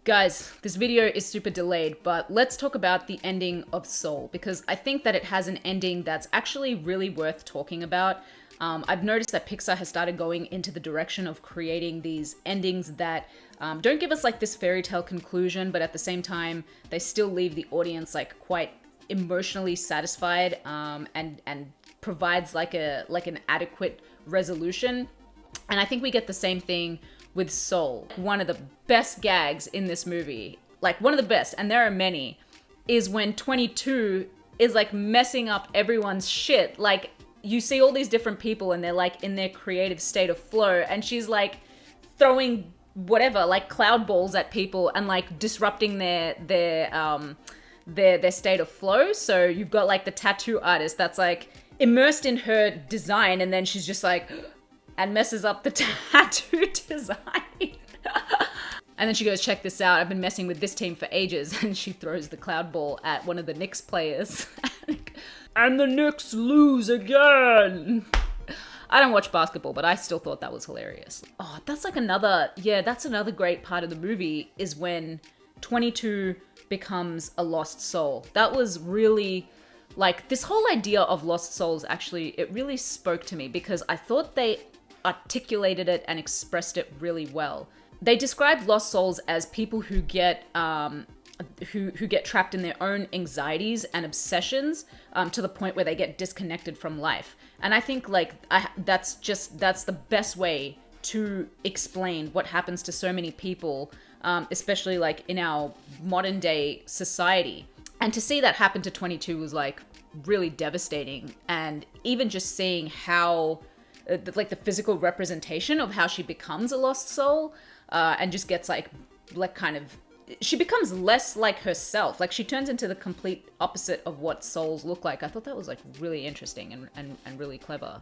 Guys, this video is super delayed, but let's talk about the ending of Soul, because I think that it has an ending that's actually really worth talking about. I've noticed that Pixar has started going into the direction of creating these endings that don't give us like this fairy tale conclusion, but at the same time, they still leave the audience like quite emotionally satisfied, and provides like an adequate resolution. And I think we get the same thing with Soul. One of the best gags in this movie, like one of the best, and there are many, is when 22 is like messing up everyone's shit. Like, you see all these different people and they're like in their creative state of flow, and she's like throwing whatever, like cloud balls at people and like disrupting their state of flow. So you've got like the tattoo artist that's like immersed in her design, and then she's just like and messes up the tattoo design. And then she goes, check this out, I've been messing with this team for ages. And she throws the cloud ball at one of the Knicks players. And the Knicks lose again. I don't watch basketball, but I still thought that was hilarious. Oh, that's another great part of the movie, is when 22 becomes a lost soul. That was really, like, this whole idea of lost souls, actually, it really spoke to me, because I thought they articulated it and expressed it really well. They described lost souls as people who get who get trapped in their own anxieties and obsessions, to the point where they get disconnected from life. And I think that's the best way to explain what happens to so many people, especially like in our modern day society. And to see that happen to 22 was like really devastating. And even just seeing how like the physical representation of how she becomes a lost soul, and just gets like kind of, she becomes less like herself. Like, she turns into the complete opposite of what souls look like. I thought that was like really interesting and really clever.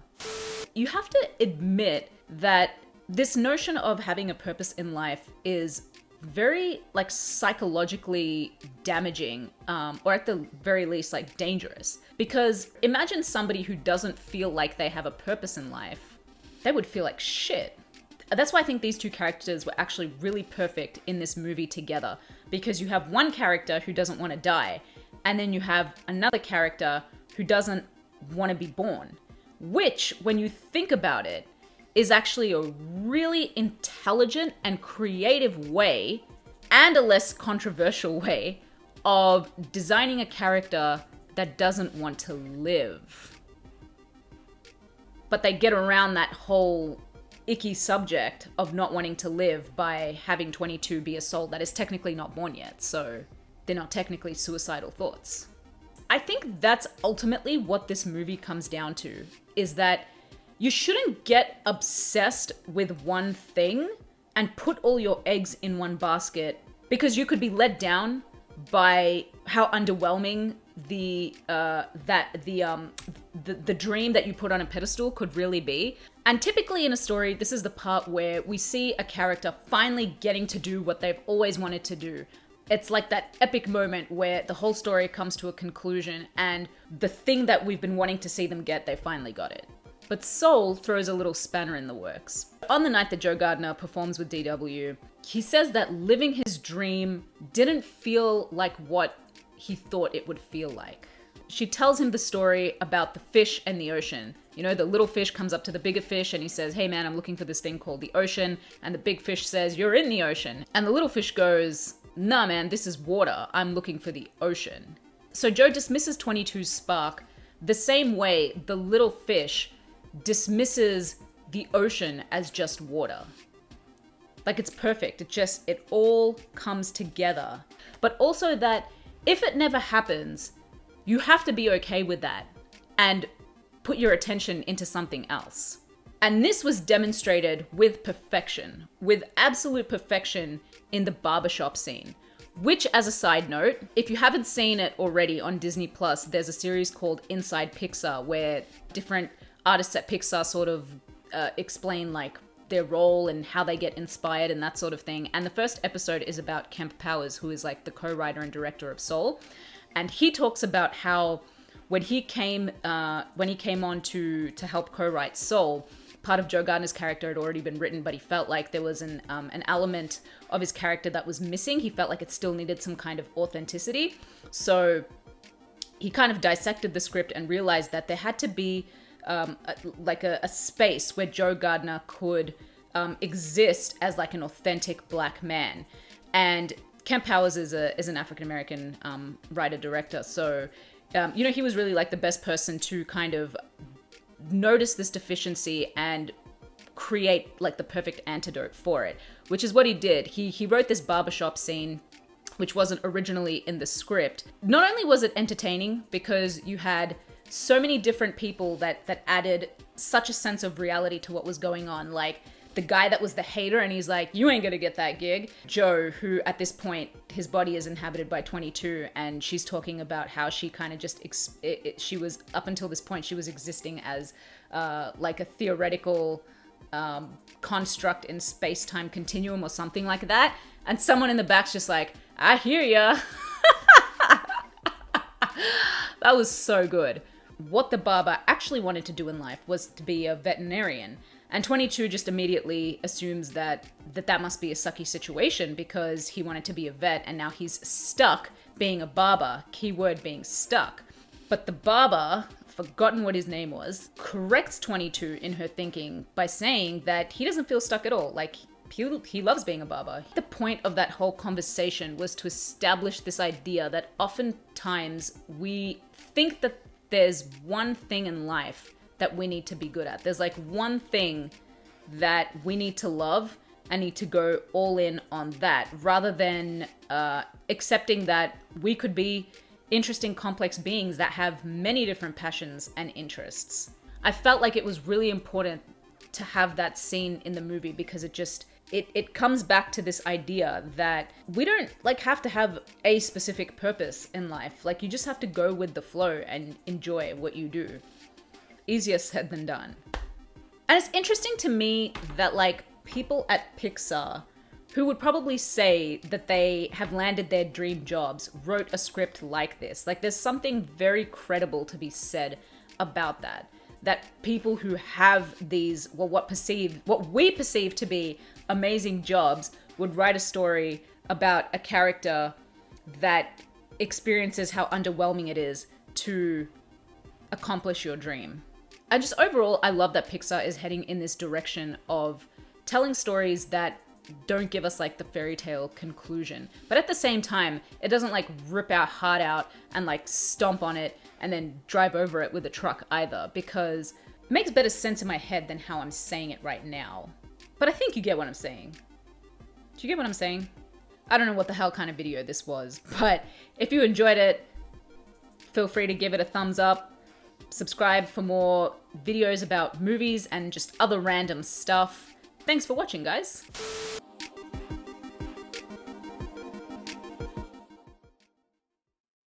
You have to admit that this notion of having a purpose in life is very like psychologically damaging, or at the very least like dangerous. Because imagine somebody who doesn't feel like they have a purpose in life. They would feel like shit. That's why I think these two characters were actually really perfect in this movie together, because you have one character who doesn't want to die, and then you have another character who doesn't want to be born, which, when you think about it, is actually a really intelligent and creative way, and a less controversial way, of designing a character that doesn't want to live. But they get around that whole icky subject of not wanting to live by having 22 be a soul that is technically not born yet, so they're not technically suicidal thoughts. I think that's ultimately what this movie comes down to, is that you shouldn't get obsessed with one thing and put all your eggs in one basket, because you could be let down by how underwhelming the dream that you put on a pedestal could really be. And typically in a story, this is the part where we see a character finally getting to do what they've always wanted to do. It's like that epic moment where the whole story comes to a conclusion, and the thing that we've been wanting to see them get, they finally got it. But Soul throws a little spanner in the works. On the night that Joe Gardner performs with DW, he says that living his dream didn't feel like what he thought it would feel like. She tells him the story about the fish and the ocean. You know, the little fish comes up to the bigger fish and he says, hey man, I'm looking for this thing called the ocean. And the big fish says, you're in the ocean. And the little fish goes, nah man, this is water. I'm looking for the ocean. So Joe dismisses 22's spark the same way the little fish dismisses the ocean as just water. Like, it's perfect. It all comes together. But also that if it never happens, you have to be okay with that and put your attention into something else. And this was demonstrated with perfection, with absolute perfection in the barbershop scene. Which, as a side note, if you haven't seen it already on Disney Plus, there's a series called Inside Pixar where different artists at Pixar sort of explain like their role and how they get inspired and that sort of thing. And the first episode is about Kemp Powers, who is like the co-writer and director of Soul. And he talks about how when he came on to help co-write Soul, part of Joe Gardner's character had already been written, but he felt like there was an element of his character that was missing. He felt like it still needed some kind of authenticity. So he kind of dissected the script and realized that there had to be a space where Joe Gardner could exist as like an authentic black man. And Kemp Powers is an African-American writer-director. So, he was really like the best person to kind of notice this deficiency and create like the perfect antidote for it, which is what he did. He wrote this barbershop scene, which wasn't originally in the script. Not only was it entertaining because you had so many different people that added such a sense of reality to what was going on, like the guy that was the hater and he's like, you ain't gonna get that gig. Joe, who at this point, his body is inhabited by 22, and she's talking about how she kind of just, she was, up until this point, she was existing as like a theoretical construct in space-time continuum or something like that. And someone in the back's just like, I hear ya. That was so good. What the barber actually wanted to do in life was to be a veterinarian. And 22 just immediately assumes that must be a sucky situation because he wanted to be a vet and now he's stuck being a barber, keyword being stuck. But the barber, forgotten what his name was, corrects 22 in her thinking by saying that he doesn't feel stuck at all. Like, he loves being a barber. The point of that whole conversation was to establish this idea that oftentimes we think that there's one thing in life that we need to be good at. There's like one thing that we need to love and need to go all in on that, rather than accepting that we could be interesting, complex beings that have many different passions and interests. I felt like it was really important to have that scene in the movie because it comes back to this idea that we don't like have to have a specific purpose in life. Like, you just have to go with the flow and enjoy what you do. Easier said than done. And it's interesting to me that like people at Pixar who would probably say that they have landed their dream jobs wrote a script like this. Like, there's something very credible to be said about that. That people who have these, what we perceive to be amazing jobs would write a story about a character that experiences how underwhelming it is to accomplish your dream. And just overall, I love that Pixar is heading in this direction of telling stories that don't give us like the fairy tale conclusion. But at the same time, it doesn't like rip our heart out and like stomp on it and then drive over it with a truck either, because it makes better sense in my head than how I'm saying it right now. But I think you get what I'm saying. Do you get what I'm saying? I don't know what the hell kind of video this was, but if you enjoyed it, feel free to give it a thumbs up. Subscribe for more videos about movies and just other random stuff. Thanks for watching, guys.